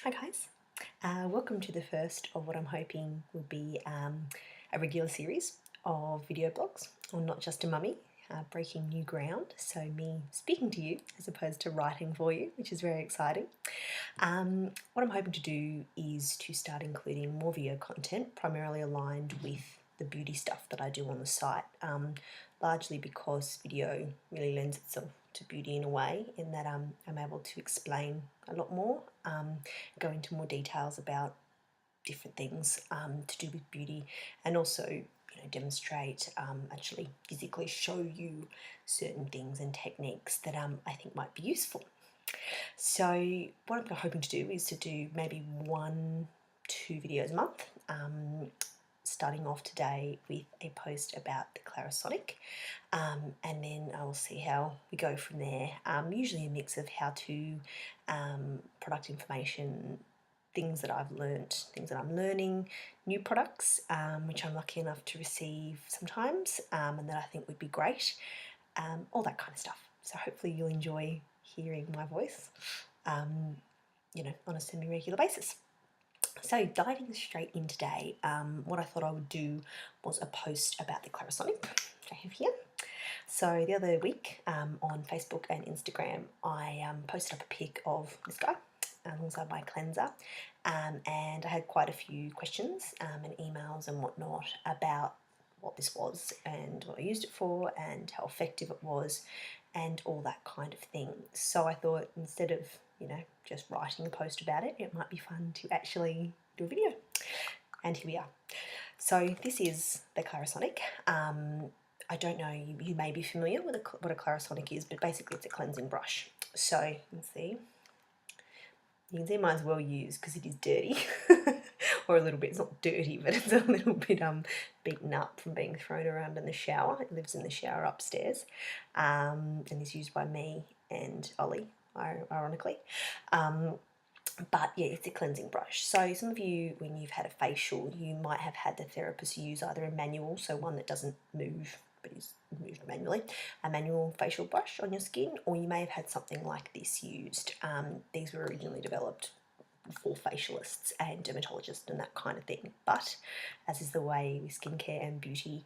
Hi guys, welcome to the first of what I'm hoping will be a regular series of video blogs on Not Just a Mummy, breaking new ground, so me speaking to you as opposed to writing for you, which is very exciting. What I'm hoping to do is to start including more video content, primarily aligned with the beauty stuff that I do on the site, largely because video really lends itself to beauty in a way, in that I'm able to explain a lot more, go into more details about different things to do with beauty, and also demonstrate, actually physically show you certain things and techniques that I think might be useful. So what I'm hoping to do is to do maybe 1-2 videos a month, starting off today with a post about the Clarisonic, and then I will see how we go from there. Usually a mix of how to, product information, things that I've learnt, things that I'm learning, new products, which I'm lucky enough to receive sometimes, and that I think would be great, all that kind of stuff. So hopefully you'll enjoy hearing my voice, on a semi-regular basis. So diving straight in today, what I thought I would do was a post about the Clarisonic, which I have here. So the other week, on Facebook and Instagram, I posted up a pic of this guy alongside my cleanser, and I had quite a few questions and emails and whatnot about what this was and what I used it for and how effective it was and all that kind of thing. So I thought, instead of just writing a post about it, it might be fun to actually do a video. And here we are. So this is the Clarisonic. I don't know, you may be familiar with what a Clarisonic is, but basically it's a cleansing brush. So you can see mine's well used because it is dirty, or a little bit. It's not dirty, but it's a little bit beaten up from being thrown around in the shower. It lives in the shower upstairs, and is used by me and Ollie, ironically. But yeah, it's a cleansing brush. So some of you, when you've had a facial, you might have had the therapist use either a manual, so one that doesn't move but is moved manually, a manual facial brush on your skin, or you may have had something like this used. These were originally developed for facialists and dermatologists and that kind of thing, but as is the way with skincare and beauty,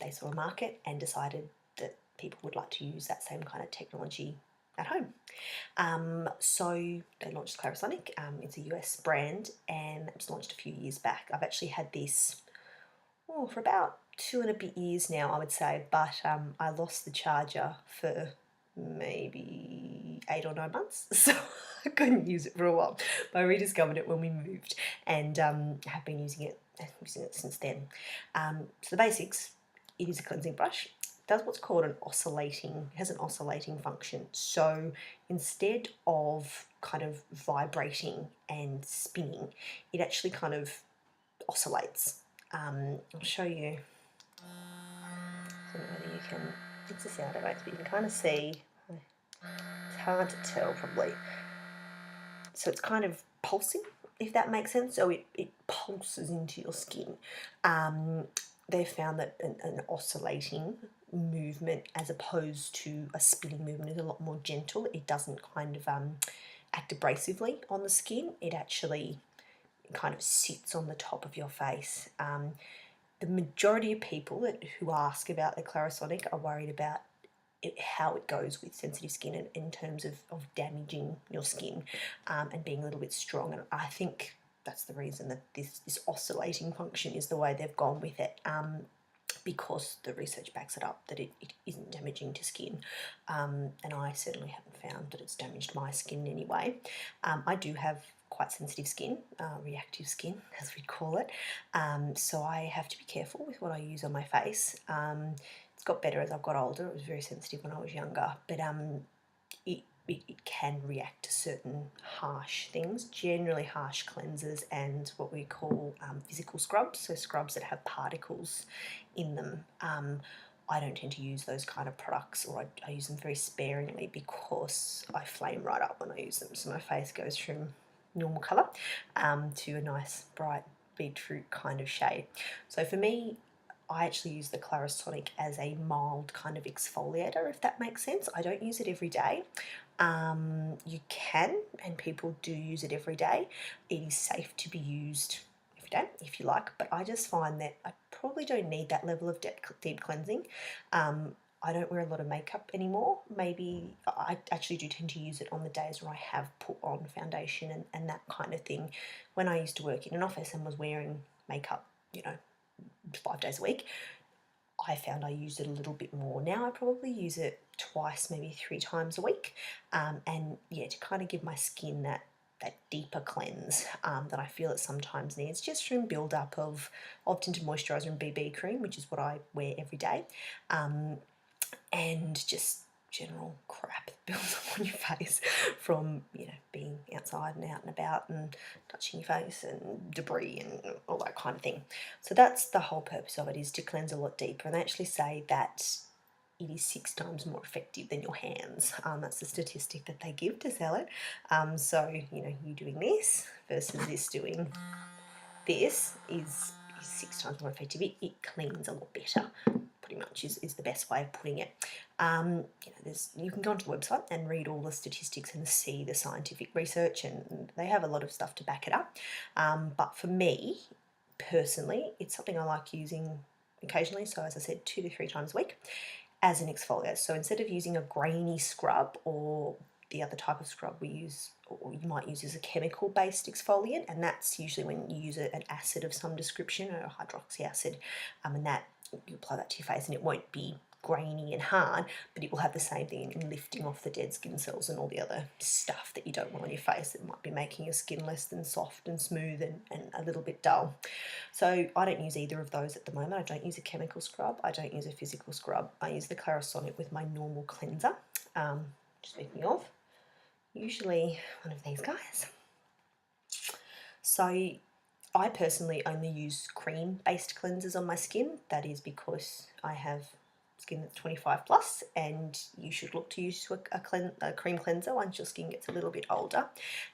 they saw a market and decided that people would like to use that same kind of technology at home. So they launched Clarisonic. It's a US brand and it was launched a few years back. I've actually had this for about 2 and a bit years now, I would say, but I lost the charger for maybe 8 or 9 months, so I couldn't use it for a while. But I rediscovered it when we moved and have been using it since then. So the basics: it is a cleansing brush. It does what's called it has an oscillating function. So instead of kind of vibrating and spinning, it actually kind of oscillates. I'll show you. I don't know whether you can, it's a sound effect, but you can kind of see, it's hard to tell probably. So it's kind of pulsing, if that makes sense. So it pulses into your skin. They've found that an oscillating movement as opposed to a spinning movement is a lot more gentle. It doesn't kind of act abrasively on the skin. It actually kind of sits on the top of your face. The majority of people who ask about the Clarisonic are worried about how it goes with sensitive skin in terms of damaging your skin and being a little bit strong. And I think that's the reason that this oscillating function is the way they've gone with it, because the research backs it up that it isn't damaging to skin, and I certainly haven't found that it's damaged my skin in any way. I do have quite sensitive skin, reactive skin as we'd call it, so I have to be careful with what I use on my face. It's got better as I've got older. It was very sensitive when I was younger, but it can react to certain harsh things, generally harsh cleansers and what we call physical scrubs, so scrubs that have particles in them. I don't tend to use those kind of products, or I use them very sparingly because I flame right up when I use them. So my face goes from normal colour to a nice bright beetroot kind of shade. So for me, I actually use the Clarisonic as a mild kind of exfoliator, if that makes sense. I don't use it every day. You can, and people do use it every day. It is safe to be used every day if you like, but I just find that I probably don't need that level of deep cleansing. I don't wear a lot of makeup anymore. Maybe I actually do tend to use it on the days where I have put on foundation and that kind of thing. When I used to work in an office and was wearing makeup, 5 days a week, I found I used it a little bit more. Now I probably use it twice, maybe 3 times a week, and yeah, to kind of give my skin that deeper cleanse that I feel it sometimes needs, just from build up of tinted moisturiser and BB cream, which is what I wear every day, and just general crap that builds up on your face from being outside and out and about and touching your face and debris and all that kind of thing. So that's the whole purpose of it, is to cleanse a lot deeper. And they actually say that it is 6 times more effective than your hands. That's the statistic that they give to sell it. So you doing this versus this doing this is 6 times more effective. It cleans a lot better, pretty much is the best way of putting it. You can go onto the website and read all the statistics and see the scientific research, and they have a lot of stuff to back it up. But for me, personally, it's something I like using occasionally. So as I said, 2 to 3 times a week as an exfoliator. So instead of using a grainy scrub, or the other type of scrub we use, or you might use, as a chemical-based exfoliant, and that's usually when you use an acid of some description, or a hydroxy acid, and that you apply that to your face, and it won't be grainy and hard, but it will have the same thing in lifting off the dead skin cells and all the other stuff that you don't want on your face that might be making your skin less than soft and smooth and a little bit dull. So I don't use either of those at the moment. I don't use a chemical scrub. I don't use a physical scrub. I use the Clarisonic with my normal cleanser. Speaking of, usually one of these guys. So I personally only use cream-based cleansers on my skin. That is because I have skin that's 25 plus, and you should look to use a cream cleanser once your skin gets a little bit older,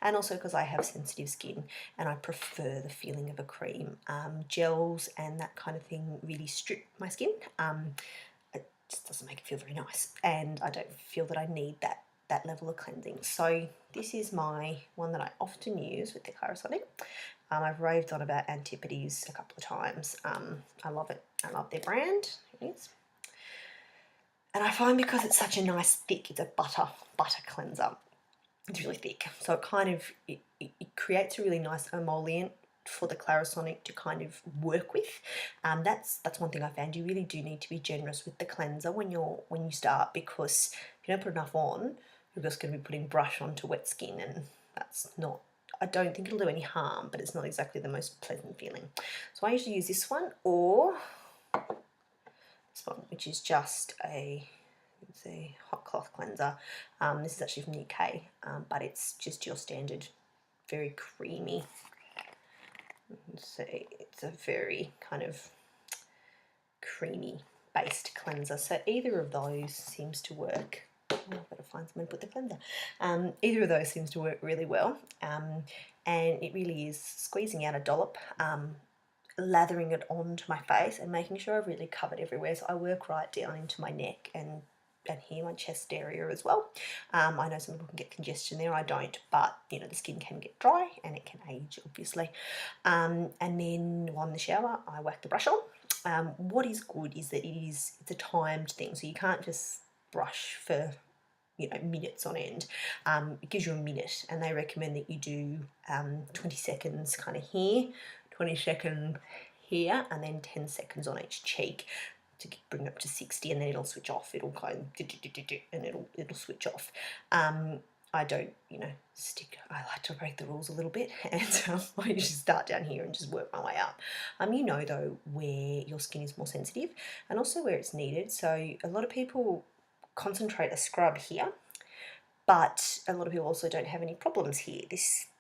and also because I have sensitive skin and I prefer the feeling of a cream. Gels and that kind of thing really strip my skin. It just doesn't make it feel very nice, and I don't feel that I need that level of cleansing. So this is my one that I often use with the Clarisonic. I've raved on about Antipodes a couple of times. I love it. I love their brand. It is. And I find because it's such a nice thick, it's a butter cleanser. It's really thick. So it kind of, it creates a really nice emollient for the Clarisonic to kind of work with. That's one thing I found. You really do need to be generous with the cleanser when you start, because if you don't put enough on, you're just going to be putting brush onto wet skin, and that's not, I don't think it'll do any harm, but it's not exactly the most pleasant feeling. So I usually use this one, or this one, which is just it's a hot cloth cleanser. This is actually from the UK, but it's just your standard, very creamy. So it's a very kind of creamy based cleanser. So either of those seems to work. I've got to find someone to put the cleanser. Either of those seems to work really well, and it really is squeezing out a dollop, lathering it onto my face and making sure I've really covered everywhere. So I work right down into my neck and here, my chest area as well. I know some people can get congestion there. I don't, but the skin can get dry and it can age, obviously. And then while in the shower, I whack the brush on. What is good is that it's a timed thing, so you can't just brush for minutes on end. It gives you a minute, and they recommend that you do 20 seconds kind of here, 20 seconds here, and then 10 seconds on each cheek to bring it up to 60, and then it'll switch off. It'll go and it'll switch off. I don't, I like to break the rules a little bit, and I usually start down here and just work my way up. Though, where your skin is more sensitive and also where it's needed. So a lot of people concentrate a scrub here, but a lot of people also don't have any problems here.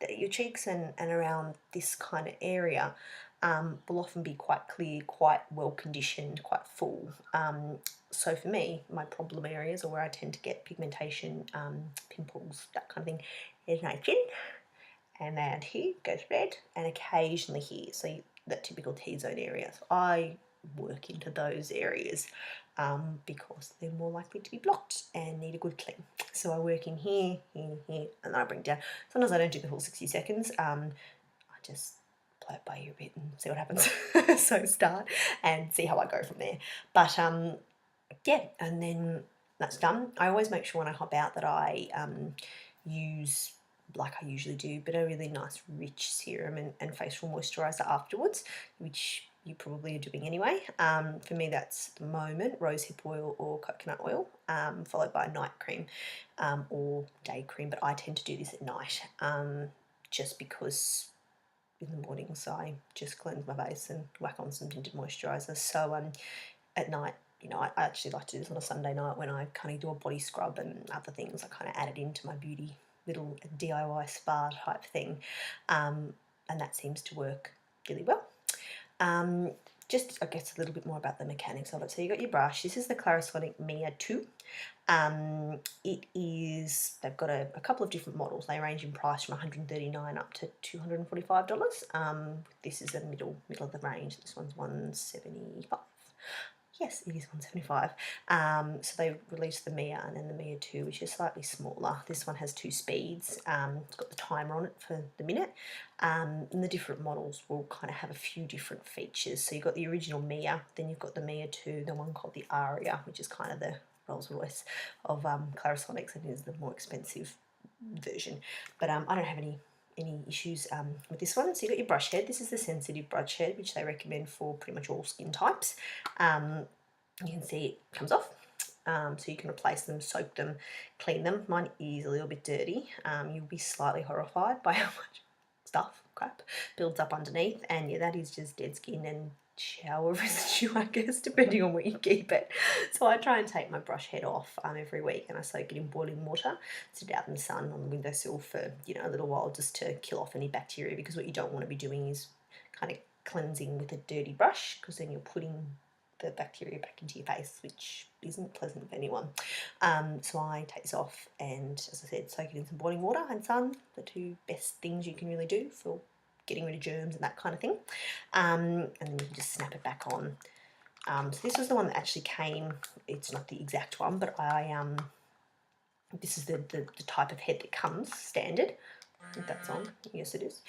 Your cheeks and around this kind of area will often be quite clear, quite well conditioned, quite full. So for me, my problem areas, or where I tend to get pigmentation, pimples, that kind of thing, is my chin, and around here goes red, and occasionally here, so that typical T-zone area. So I work into those areas because they're more likely to be blocked and need a good clean. So I work in here, here, here, and then I bring it down. Sometimes I don't do the full 60 seconds. I just play it by ear a bit and see what happens. So start and see how I go from there. But yeah, and then that's done. I always make sure when I hop out that I use, like I usually do, but a really nice rich serum and facial moisturiser afterwards, which you probably are doing anyway. For me, that's at the moment rosehip oil or coconut oil, followed by a night cream or day cream, but I tend to do this at night just because in the mornings I just cleanse my base and whack on some tinted moisturiser. So at night, you know, I actually like to do this on a Sunday night when I kind of do a body scrub and other things. I kind of add it into my beauty little DIY spa type thing, and that seems to work really well. Just, I guess, a little bit more about the mechanics of it. So you got your brush. This is the Clarisonic Mia 2. It is, they've got a couple of different models. They range in price from $139 up to $245. This is the middle of the range. This one's $175. Yes, it is $175. So they released the Mia and then the Mia 2, which is slightly smaller. This one has 2 speeds. It's got the timer on it for the minute. And the different models will kind of have a few different features. So you've got the original Mia, then you've got the Mia 2, the one called the Aria, which is kind of the Rolls Royce of Clarisonics, and is the more expensive version. But I don't have any issues with this one. So you've got your brush head. This is the sensitive brush head, which they recommend for pretty much all skin types. You can see it comes off. So you can replace them, soak them, clean them. Mine is a little bit dirty. You'll be slightly horrified by how much crap builds up underneath, and yeah, that is just dead skin and shower residue, I guess, depending on where you keep it. So I try and take my brush head off every week, and I soak it in boiling water, sit it out in the sun on the windowsill for, you know, a little while, just to kill off any bacteria, because what you don't want to be doing is kind of cleansing with a dirty brush, because then you're putting the bacteria back into your face, which isn't pleasant for anyone. So I take this off and, as I said, soak it in some boiling water and sun, the 2 best things you can really do for getting rid of germs and that kind of thing. And then you can just snap it back on. So this was the one that actually came, it's not the exact one, but this is the type of head that comes standard. I think that's on. Yes, it is.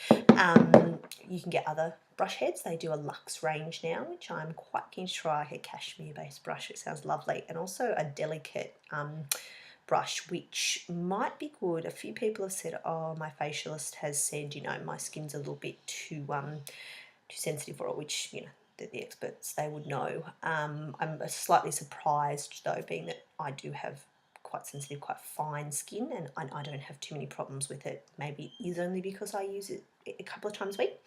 You can get other brush heads. They do a luxe range now, which I'm quite keen to try. A cashmere-based brush, it sounds lovely, and also a delicate brush, which might be good. A few people have said, oh, my facialist has said, you know, my skin's a little bit too sensitive for it, which, you know, the experts, they would know. I'm slightly surprised, though, being that I do have quite sensitive, quite fine skin, and I don't have too many problems with it. Maybe it is only because I use it a couple of times a week.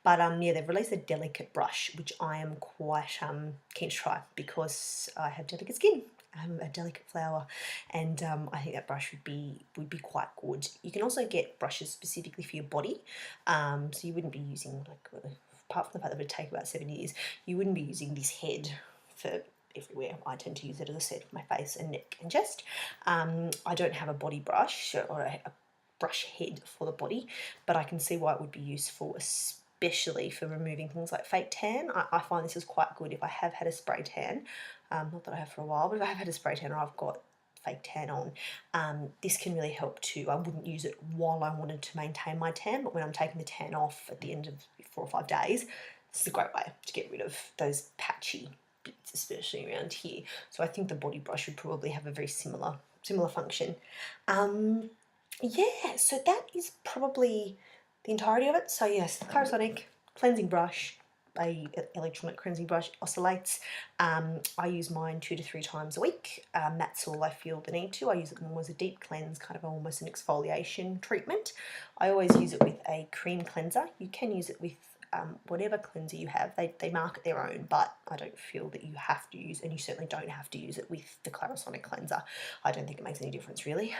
But yeah, they've released a delicate brush, which I am quite keen to try, because I have delicate skin. I'm a delicate flower, and I think that brush would be quite good. You can also get brushes specifically for your body, so you wouldn't be using, like, apart from the fact that it would take about 7 years, you wouldn't be using this head for everywhere. I tend to use it, as I said, for my face and neck and chest. I don't have a body brush or a brush head for the body, but I can see why it would be useful, especially for removing things like fake tan. I find this is quite good if I have had a spray tan, not that I have for a while, but if I have had a spray tan or I've got fake tan on, this can really help too. I wouldn't use it while I wanted to maintain my tan, but when I'm taking the tan off at the end of 4 or 5 days, this is a great way to get rid of those patchy bits, especially around here. So I think the body brush would probably have a very similar function. Yeah, so that is probably the entirety of it. So yes, Clarisonic cleansing brush, a electronic cleansing brush, oscillates. I use mine 2 to 3 times a week. That's all I feel the need to. I use it more as a deep cleanse, kind of almost an exfoliation treatment. I always use it with a cream cleanser. You can use it with whatever cleanser you have. They market their own, but I don't feel that you have to use, and you certainly don't have to use it with the Clarisonic cleanser. I don't think it makes any difference really.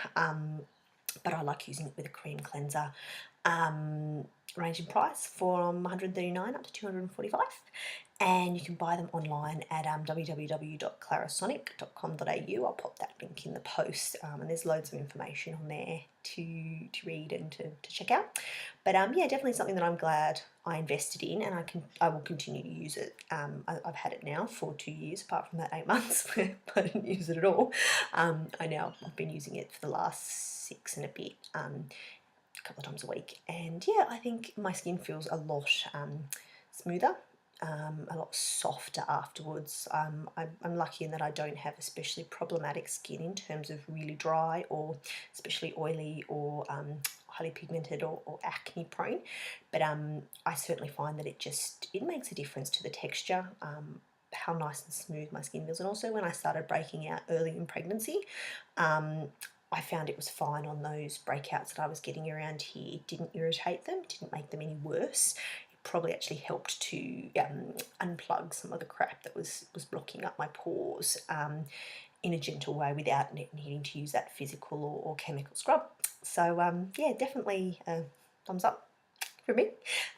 But I like using it with a cream cleanser. Range in price from $139 up to $245, and you can buy them online at www.clarisonic.com.au. I'll pop that link in the post, and there's loads of information on there to read and to check out. But yeah, definitely something that I'm glad I invested in, and I will continue to use it. I've had it now for 2 years, apart from that 8 months where I didn't use it at all. I've been using it for the last 6 and a bit, a couple of times a week, and yeah, I think my skin feels a lot smoother. A lot softer afterwards. I'm lucky in that I don't have especially problematic skin in terms of really dry or especially oily or highly pigmented or acne prone, but I certainly find that it makes a difference to the texture, how nice and smooth my skin feels. And also when I started breaking out early in pregnancy, I found it was fine on those breakouts that I was getting around here. It didn't irritate them, didn't make them any worse. Probably actually helped to unplug some of the crap that was blocking up my pores in a gentle way without needing to use that physical or chemical scrub. So yeah, definitely thumbs up from me.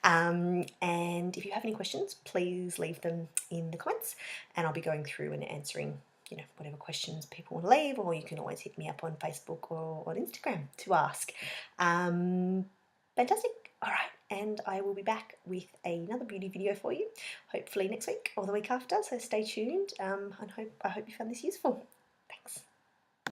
And if you have any questions, please leave them in the comments, and I'll be going through and answering whatever questions people want to leave, or you can always hit me up on Facebook or on Instagram to ask. Fantastic. All right, and I will be back with another beauty video for you, hopefully next week or the week after, so stay tuned, and I hope you found this useful.